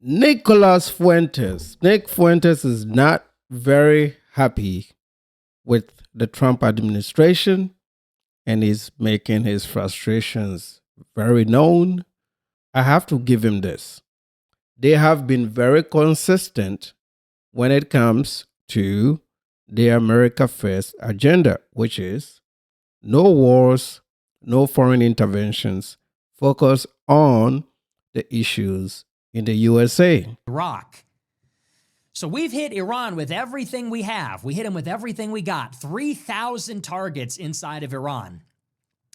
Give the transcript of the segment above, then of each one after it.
Nicolas Fuentes. Nick Fuentes is not very happy with the Trump administration and is making his frustrations very known. I have to give him this. They have been very consistent when it comes to the America First agenda, which is no wars, no foreign interventions, focus on the issues in the USA. Iraq. So we've hit Iran with everything we have. We hit them with everything we got. 3,000 targets inside of Iran.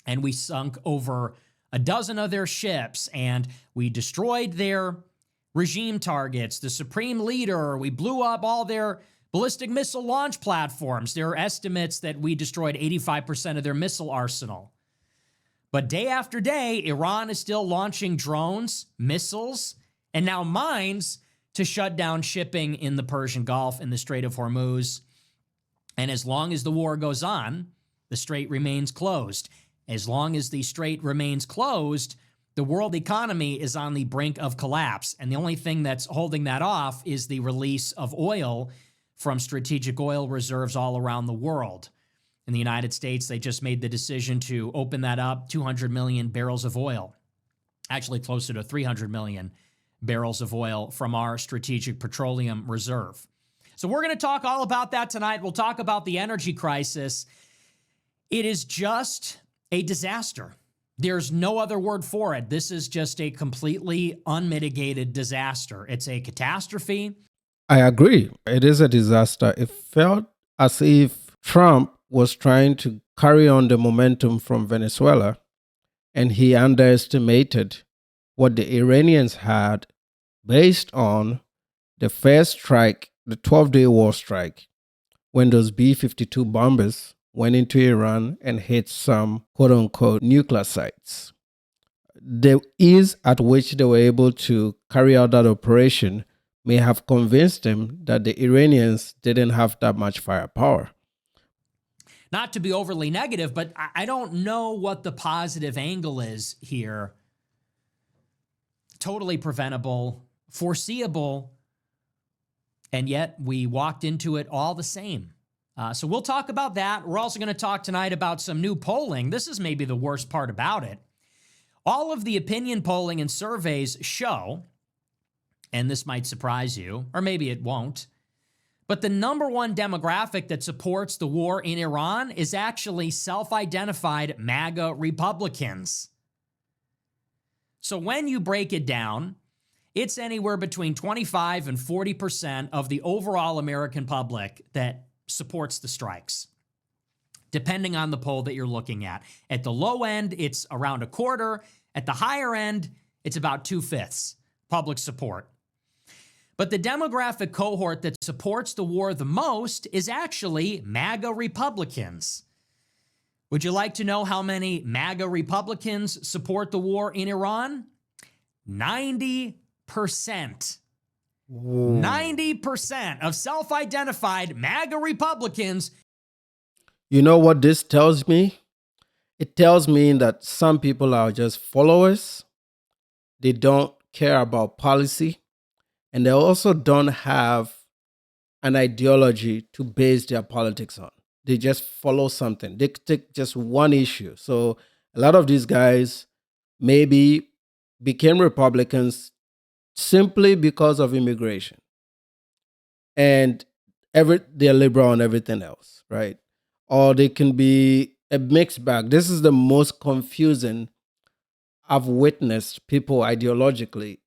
And we sunk over a dozen of their ships, and we destroyed their regime targets, the supreme leader. We blew up all their ballistic missile launch platforms. There are estimates that we destroyed 85% of their missile arsenal. But day after day, Iran is still launching drones, missiles, and now mines to shut down shipping in the Persian Gulf and the Strait of Hormuz. And as long as the war goes on, the strait remains closed. As long as the strait remains closed, the world economy is on the brink of collapse. And the only thing that's holding that off is the release of oil from strategic oil reserves all around the world. In the United States, they just made the decision to open that up, 200 million barrels of oil, actually closer to 300 million barrels of oil from our strategic petroleum reserve. So we're going to talk all about that tonight. We'll talk about the energy crisis. It is just a disaster. There's no other word for it. This is just a completely unmitigated disaster. It's a catastrophe. I agree. It is a disaster. It felt as if Trump was trying to carry on the momentum from Venezuela, and he underestimated what the Iranians had based on the first strike, the 12-day war strike, when those B-52 bombers went into Iran and hit some quote-unquote nuclear sites. The ease at which they were able to carry out that operation may have convinced him that the Iranians didn't have that much firepower. Not to be overly negative, but I don't know what the positive angle is here. Totally preventable, foreseeable, and yet we walked into it all the same. So we'll talk about that. We're also going to talk tonight about some new polling. This is maybe the worst part about it. All of the opinion polling and surveys show, and this might surprise you, or maybe it won't, but the number one demographic that supports the war in Iran is actually self-identified MAGA Republicans. So when you break it down, it's anywhere between 25 and 40% of the overall American public that supports the strikes, depending on the poll that you're looking at. At the low end, it's around a quarter. At the higher end, it's about 2/5 public support. But the demographic cohort that supports the war the most is actually MAGA Republicans. Would you like to know how many MAGA Republicans support the war in Iran? 90%. Whoa. 90% of self-identified MAGA Republicans. You know what this tells me? It tells me that some people are just followers. They don't care about policy. And they also don't have an ideology to base their politics on. They just follow something. They take just one issue. So a lot of these guys maybe became Republicans simply because of immigration. And they're liberal on everything else, right? Or they can be a mixed bag. This is the most confusing I've witnessed people ideologically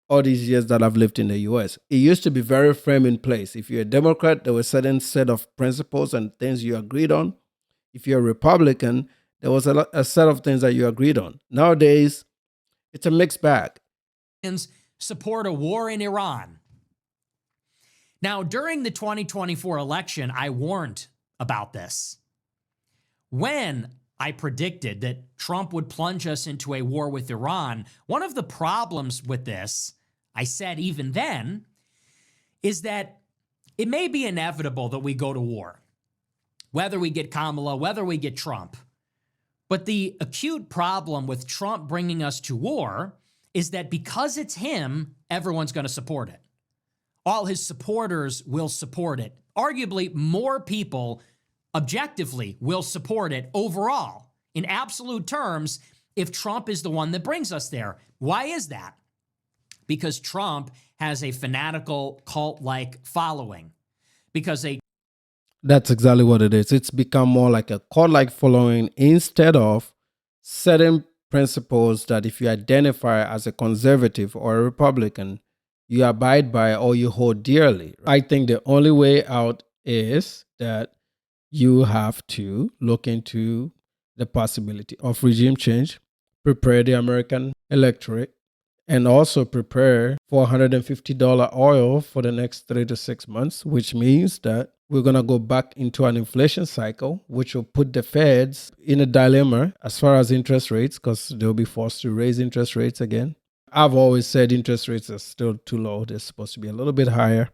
all these years that I've lived in the US. It used to be very firm in place. If you're a Democrat, there was a certain set of principles and things you agreed on. If you're a Republican, there was a set of things that you agreed on. Nowadays, it's a mixed bag. Support a war in Iran. Now, during the 2024 election, I warned about this. When I predicted that Trump would plunge us into a war with Iran, one of the problems with this, I said even then, is that it may be inevitable that we go to war, whether we get Kamala, whether we get Trump. But the acute problem with Trump bringing us to war is that because it's him, everyone's going to support it. All his supporters will support it. Arguably, more people objectively will support it overall, in absolute terms, if Trump is the one that brings us there. Why is that? Because Trump has a fanatical cult-like following. That's exactly what it is. It's become more like a cult-like following instead of certain principles that if you identify as a conservative or a Republican, you abide by or you hold dearly. I think the only way out is that you have to look into the possibility of regime change, prepare the American electorate, and also prepare for $150 oil for the next 3 to 6 months, which means that we're going to go back into an inflation cycle, which will put the Feds in a dilemma as far as interest rates, because they'll be forced to raise interest rates again. I've always said interest rates are still too low. They're supposed to be a little bit higher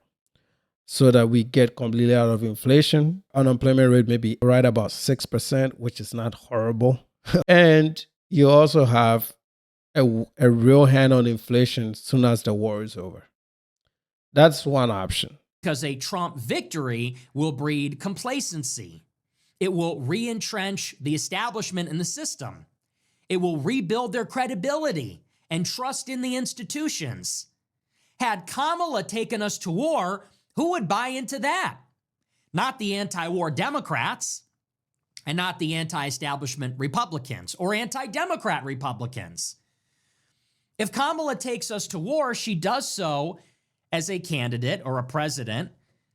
so that we get completely out of inflation. Unemployment rate may be right about 6%, which is not horrible. And you also have a real hand on inflation as soon as the war is over. That's one option. Because a Trump victory will breed complacency. It will re-entrench the establishment in the system. It will rebuild their credibility and trust in the institutions. Had Kamala taken us to war, who would buy into that? Not the anti-war Democrats and not the anti-establishment Republicans or anti-Democrat Republicans. If Kamala takes us to war, she does so as a candidate or a president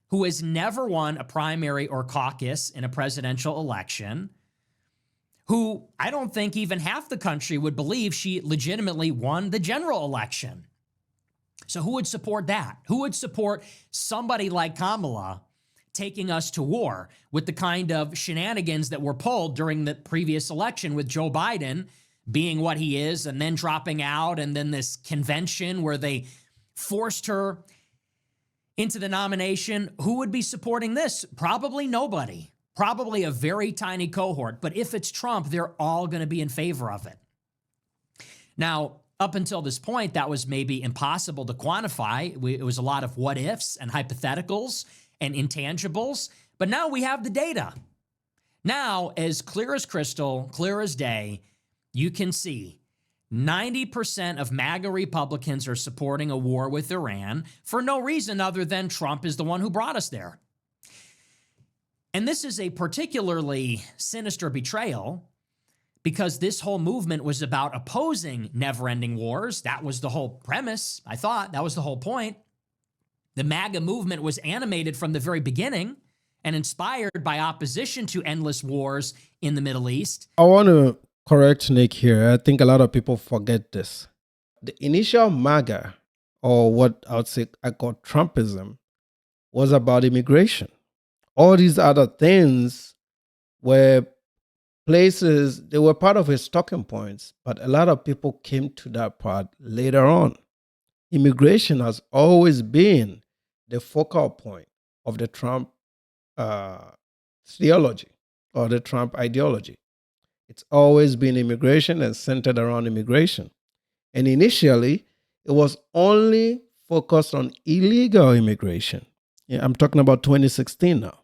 who has never won a primary or caucus in a presidential election, who I don't think even half the country would believe she legitimately won the general election. So who would support that? Who would support somebody like Kamala taking us to war with the kind of shenanigans that were pulled during the previous election with Joe Biden being what he is and then dropping out, and then this convention where they forced her into the nomination? Who would be supporting this? Probably nobody. Probably a very tiny cohort. But if it's Trump, they're all going to be in favor of it. Now, up until this point, that was maybe impossible to quantify. It was a lot of what ifs and hypotheticals and intangibles. But now we have the data. Now, as clear as crystal, clear as day, you can see 90% of MAGA Republicans are supporting a war with Iran for no reason other than Trump is the one who brought us there. And this is a particularly sinister betrayal because this whole movement was about opposing never-ending wars. That was the whole premise, I thought. That was the whole point. The MAGA movement was animated from the very beginning and inspired by opposition to endless wars in the Middle East. I want to correct Nick here. I think a lot of people forget this. The initial MAGA, or what I would say I call Trumpism, was about immigration. All these other things were places, they were part of his talking points, but a lot of people came to that part later on. Immigration has always been the focal point of the Trump theology or the Trump ideology. It's always been immigration and centered around immigration. And initially, it was only focused on illegal immigration. Yeah, I'm talking about 2016 now.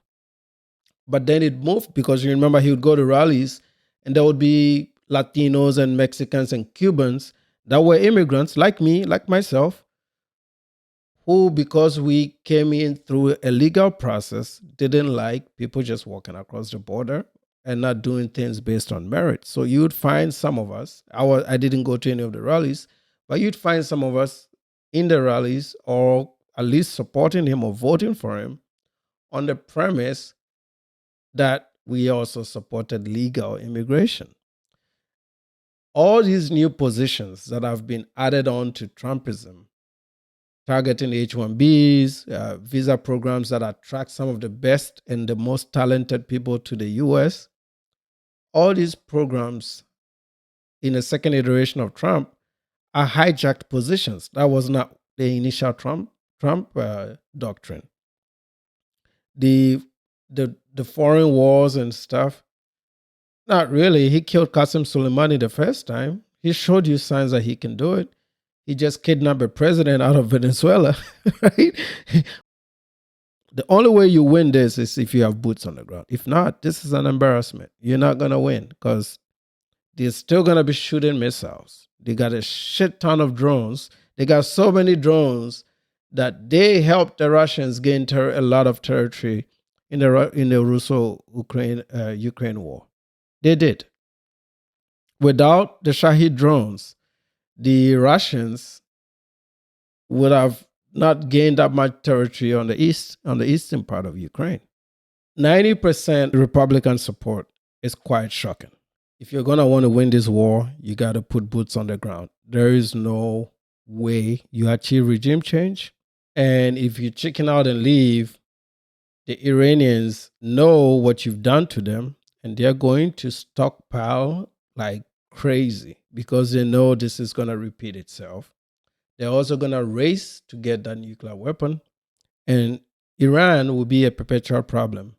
But then it moved because you remember he would go to rallies and there would be Latinos and Mexicans and Cubans that were immigrants like me, like myself, who, because we came in through a legal process, didn't like people just walking across the border and not doing things based on merit. So you would find some of us, I didn't go to any of the rallies, but you'd find some of us in the rallies or at least supporting him or voting for him on the premise that we also supported legal immigration. All these new positions that have been added on to Trumpism, targeting H-1Bs, visa programs that attract some of the best and the most talented people to the U.S., all these programs in the second iteration of Trump are hijacked positions. That was not the initial Trump doctrine. The foreign wars and stuff, not really. He killed Qasem Soleimani the first time. He showed you signs that he can do it. He just kidnapped a president out of Venezuela, right? The only way you win this is if you have boots on the ground. If not, this is an embarrassment. You're not going to win because they're still going to be shooting missiles. They got a shit ton of drones. They got so many drones that they helped the Russians gain a lot of territory in the Russo-Ukraine war. They did. Without the Shahid drones, the Russians would have not gained that much territory on the eastern part of Ukraine. 90% Republican support is quite shocking. If you're going to want to win this war, you got to put boots on the ground. There is no way you achieve regime change. And if you chicken out and leave, the Iranians know what you've done to them, and they're going to stockpile like crazy because they know this is going to repeat itself. They're also going to race to get that nuclear weapon, and Iran will be a perpetual problem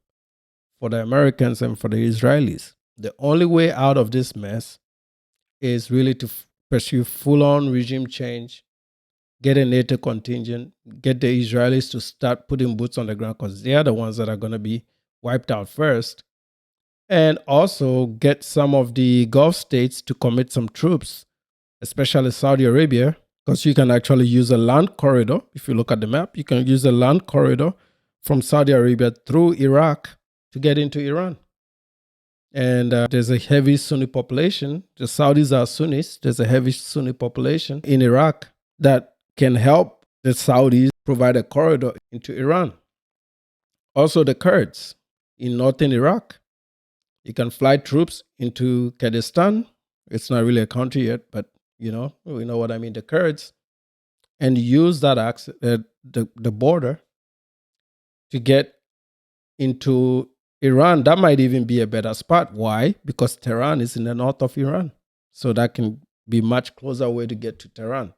for the Americans and for the Israelis. The only way out of this mess is really to pursue full-on regime change, get a NATO contingent, get the Israelis to start putting boots on the ground because they are the ones that are going to be wiped out first, and also get some of the Gulf states to commit some troops, especially Saudi Arabia, because you can actually use a land corridor. If you look at the map, you can use a land corridor from Saudi Arabia through Iraq to get into Iran. And there's a heavy Sunni population. The Saudis are Sunnis. There's a heavy Sunni population in Iraq that can help the Saudis provide a corridor into Iran. Also, the Kurds in northern Iraq. You can fly troops into Kurdistan. It's not really a country yet, but we know what I mean, the Kurds, and use that the border to get into Iran. That might even be a better spot. Why? Because Tehran is in the north of Iran. So that can be much closer way to get to Tehran.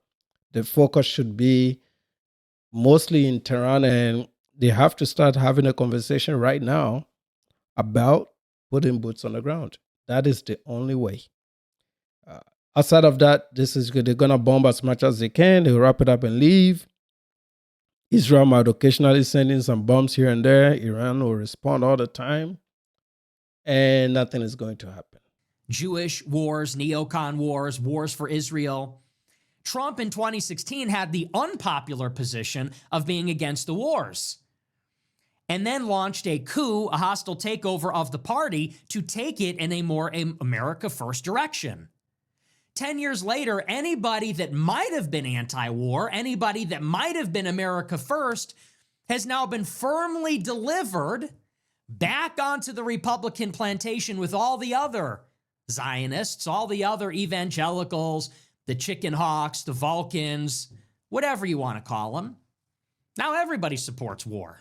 The focus should be mostly in Tehran, and they have to start having a conversation right now about putting boots on the ground. That is the only way. Outside of that, this is good. They're going to bomb as much as they can. They'll wrap it up and leave. Israel might occasionally send in some bombs here and there. Iran will respond all the time. And nothing is going to happen. Jewish wars, neocon wars, wars for Israel. Trump in 2016 had the unpopular position of being against the wars, and then launched a coup, a hostile takeover of the party to take it in a more America First direction. 10 years later, anybody that might have been anti-war, anybody that might have been America First, has now been firmly delivered back onto the Republican plantation with all the other Zionists, all the other evangelicals, the chicken hawks, the Vulcans, whatever you want to call them. Now everybody supports war.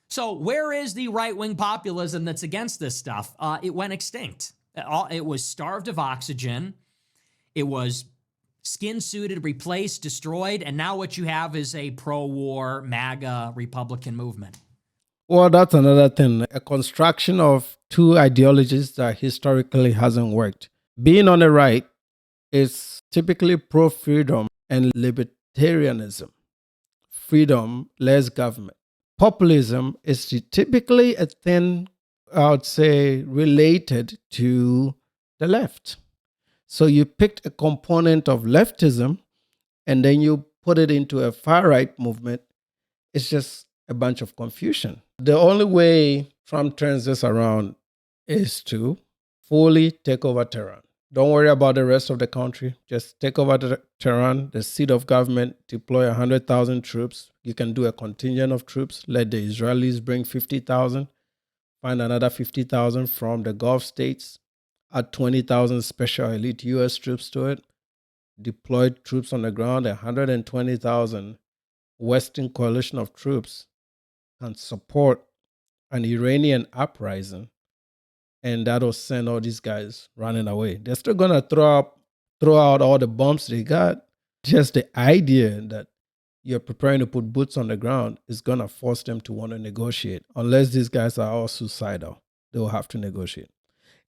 So where is the right-wing populism that's against this stuff? It went extinct. It was starved of oxygen. It was skin-suited, replaced, destroyed, and now what you have is a pro-war, MAGA Republican movement. Well, that's another thing. A construction of two ideologies that historically hasn't worked. Being on the right is typically pro-freedom and libertarianism. Freedom, less government. Populism is typically a thing, I would say, related to the left. So you picked a component of leftism and then you put it into a far-right movement. It's just a bunch of confusion. The only way Trump turns this around is to fully take over Tehran. Don't worry about the rest of the country. Just take over Tehran, the seat of government, deploy 100,000 troops. You can do a contingent of troops. Let the Israelis bring 50,000. Find another 50,000 from the Gulf states. Add 20,000 special elite U.S. troops to it. Deploy troops on the ground. 120,000 Western coalition of troops can support an Iranian uprising, and that'll send all these guys running away. They're still gonna throw out all the bombs they got. Just the idea that you're preparing to put boots on the ground is gonna force them to want to negotiate. Unless these guys are all suicidal, they'll have to negotiate.